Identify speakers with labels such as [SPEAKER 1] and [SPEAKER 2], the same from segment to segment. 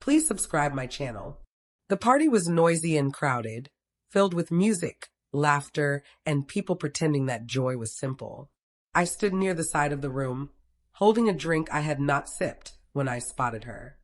[SPEAKER 1] please subscribe my channel. The party was noisy and crowded, filled with music, laughter, and people pretending that joy was simple. I stood near the side of the room, holding a drink I had not sipped when I spotted her.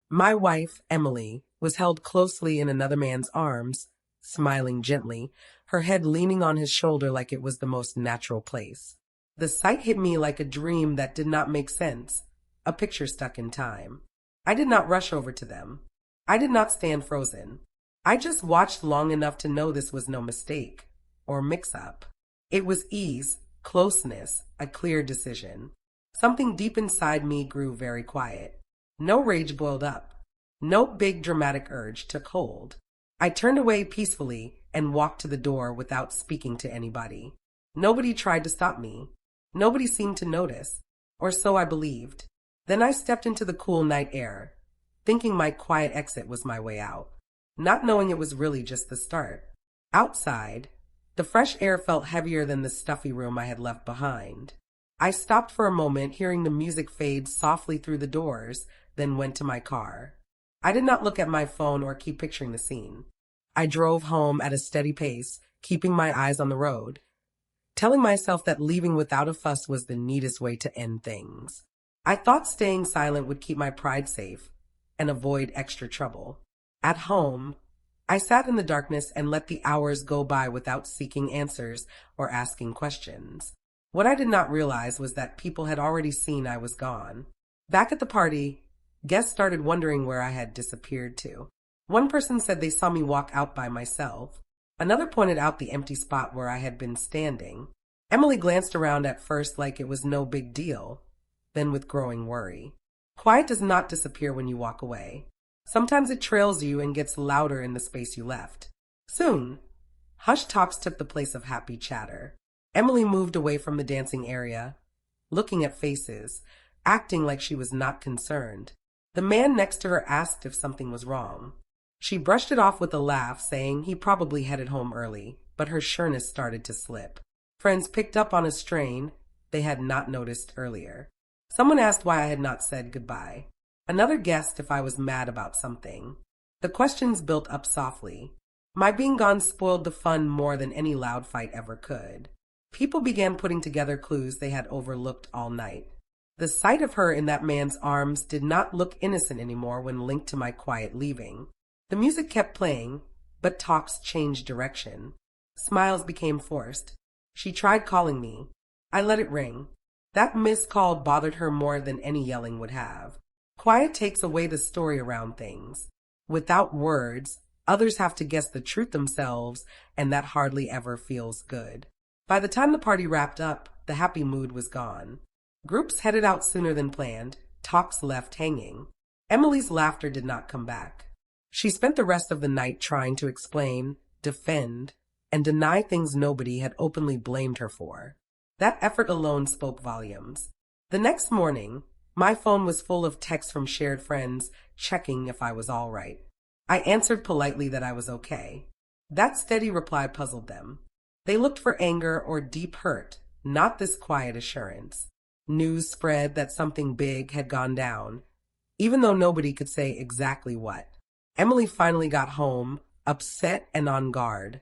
[SPEAKER 1] My wife, Emily, was held closely in another man's arms, smiling gently, her head leaning on his shoulder like it was the most natural place. The sight hit me like a dream that did not make sense, a picture stuck in time. I did not rush over to them. I did not stand frozen. I just watched long enough to know this was no mistake or mix-up. It was ease, closeness, a clear decision. Something deep inside me grew very quiet. No rage boiled up. No big dramatic urge took hold. I turned away peacefully and walked to the door without speaking to anybody. Nobody tried to stop me. Nobody seemed to notice, or so I believed. Then I stepped into the cool night air, thinking my quiet exit was my way out, not knowing it was really just the start. Outside, the fresh air felt heavier than the stuffy room I had left behind. I stopped for a moment, hearing the music fade softly through the doors, then went to my car. I did not look at my phone or keep picturing the scene. I drove home at a steady pace, keeping my eyes on the road, telling myself that leaving without a fuss was the neatest way to end things. I thought staying silent would keep my pride safe and avoid extra trouble. At home, I sat in the darkness and let the hours go by without seeking answers or asking questions. What I did not realize was that people had already seen I was gone. Back at the party, guests started wondering where I had disappeared to. One person said they saw me walk out by myself. Another pointed out the empty spot where I had been standing. Emily glanced around at first like it was no big deal, then with growing worry. Quiet does not disappear when you walk away. Sometimes it trails you and gets louder in the space you left. Soon, hushed talks took the place of happy chatter. Emily moved away from the dancing area, looking at faces, acting like she was not concerned. The man next to her asked if something was wrong. She brushed it off with a laugh, saying he probably headed home early, but her sureness started to slip. Friends picked up on a strain they had not noticed earlier. Someone asked why I had not said goodbye. Another guessed if I was mad about something. The questions built up softly. My being gone spoiled the fun more than any loud fight ever could. People began putting together clues they had overlooked all night. The sight of her in that man's arms did not look innocent anymore when linked to my quiet leaving. The music kept playing, but talks changed direction. Smiles became forced. She tried calling me. I let it ring. That missed call bothered her more than any yelling would have. Quiet takes away the story around things. Without words, others have to guess the truth themselves, and that hardly ever feels good. By the time the party wrapped up, the happy mood was gone. Groups headed out sooner than planned, talks left hanging. Emily's laughter did not come back. She spent the rest of the night trying to explain, defend, and deny things nobody had openly blamed her for. That effort alone spoke volumes. The next morning, my phone was full of texts from shared friends checking if I was all right. I answered politely that I was okay. That steady reply puzzled them. They looked for anger or deep hurt, not this quiet assurance. News spread that something big had gone down, even though nobody could say exactly what. Emily finally got home, upset and on guard,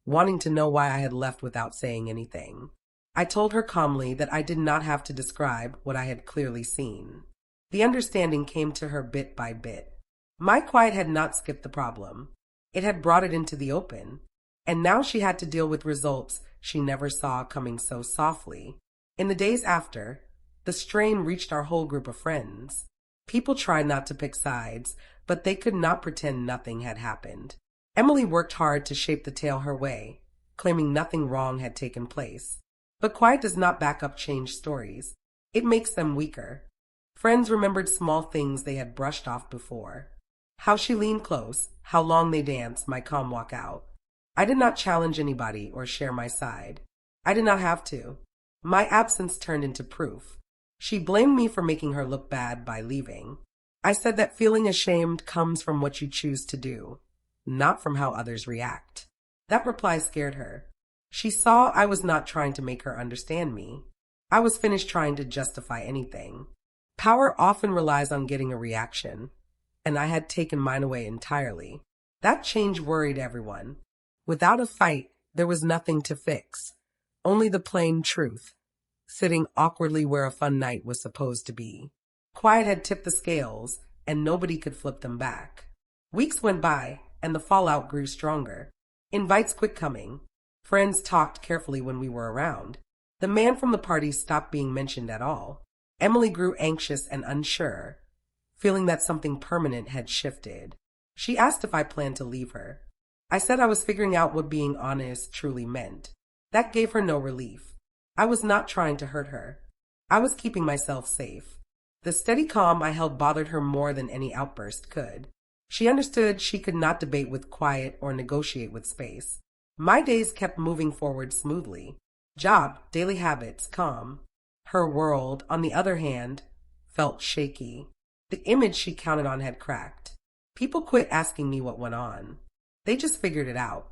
[SPEAKER 1] wanting to know why I had left without saying anything. I told her calmly that I did not have to describe what I had clearly seen. The understanding came to her bit by bit. My quiet had not skipped the problem. It had brought it into the open. And now she had to deal with results she never saw coming so softly. In the days after, the strain reached our whole group of friends. People tried not to pick sides, but they could not pretend nothing had happened. Emily worked hard to shape the tale her way, claiming nothing wrong had taken place. But quiet does not back up changed stories. It makes them weaker. Friends remembered small things they had brushed off before. How she leaned close, how long they danced, my calm walk out. I did not challenge anybody or share my side. I did not have to. My absence turned into proof. She blamed me for making her look bad by leaving. I said that feeling ashamed comes from what you choose to do, not from how others react. That reply scared her. She saw I was not trying to make her understand me. I was finished trying to justify anything. Power often relies on getting a reaction. and I had taken mine away entirely. That change worried everyone. Without a fight, there was nothing to fix. Only the plain truth, sitting awkwardly where a fun night was supposed to be. Quiet had tipped the scales, and nobody could flip them back. Weeks went by, and the fallout grew stronger. Invites quit coming. Friends talked carefully when we were around. The man from the party stopped being mentioned at all. Emily grew anxious and unsure, feeling that something permanent had shifted. She asked if I planned to leave her. I said I was figuring out what being honest truly meant. That gave her no relief. I was not trying to hurt her. I was keeping myself safe. The steady calm I held bothered her more than any outburst could. She understood she could not debate with quiet or negotiate with space. My days kept moving forward smoothly. Job, daily habits, calm. Her world, on the other hand, felt shaky. The image she counted on had cracked. People quit asking me what went on. They just figured it out.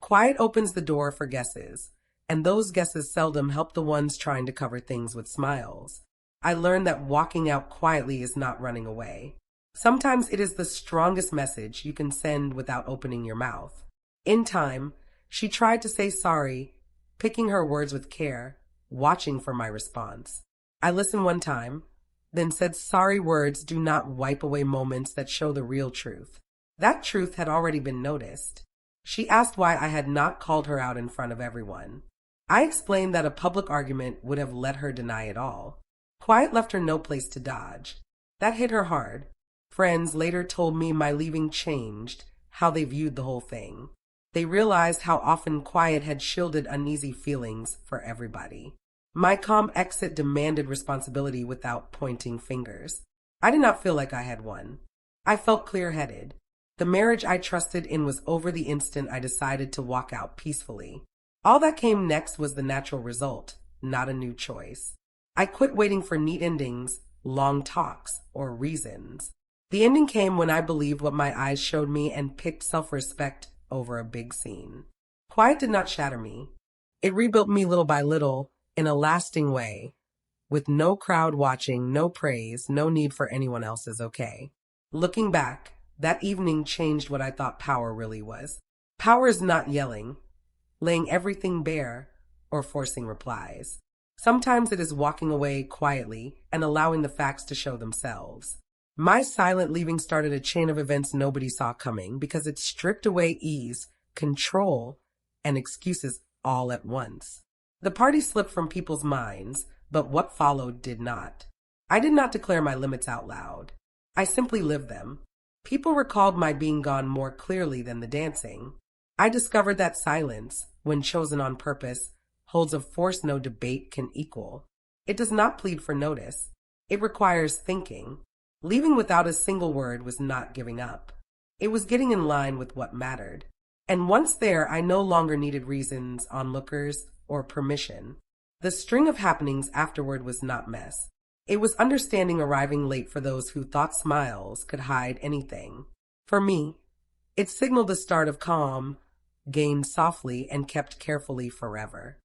[SPEAKER 1] Quiet opens the door for guesses, and those guesses seldom help the ones trying to cover things with smiles. I learned that walking out quietly is not running away. Sometimes it is the strongest message you can send without opening your mouth. In time, she tried to say sorry, picking her words with care, watching for my response. I listened one time, then said sorry words do not wipe away moments that show the real truth. That truth had already been noticed. She asked why I had not called her out in front of everyone. I explained that a public argument would have let her deny it all. Quiet left her no place to dodge. That hit her hard. Friends later told me my leaving changed how they viewed the whole thing. They realized how often quiet had shielded uneasy feelings for everybody. My calm exit demanded responsibility without pointing fingers. I did not feel like I had won. I felt clear-headed. The marriage I trusted in was over the instant I decided to walk out peacefully. All that came next was the natural result, not a new choice. I quit waiting for neat endings, long talks, or reasons. The ending came when I believed what my eyes showed me and picked self-respect over a big scene. Quiet did not shatter me. It rebuilt me little by little, in a lasting way, with no crowd watching, no praise, no need for anyone else's okay. Looking back, that evening changed what I thought power really was. Power is not yelling, laying everything bare, or forcing replies. Sometimes it is walking away quietly and allowing the facts to show themselves. My silent leaving started a chain of events nobody saw coming because it stripped away ease, control, and excuses all at once. The party slipped from people's minds, but what followed did not. I did not declare my limits out loud. I simply lived them. People recalled my being gone more clearly than the dancing. I discovered that silence, when chosen on purpose, holds a force no debate can equal. It does not plead for notice. It requires thinking. Leaving without a single word was not giving up. It was getting in line with what mattered. And once there, I no longer needed reasons, onlookers, or permission. The string of happenings afterward was not mess. It was understanding arriving late for those who thought smiles could hide anything. For me, it signaled the start of calm, gained softly and kept carefully forever.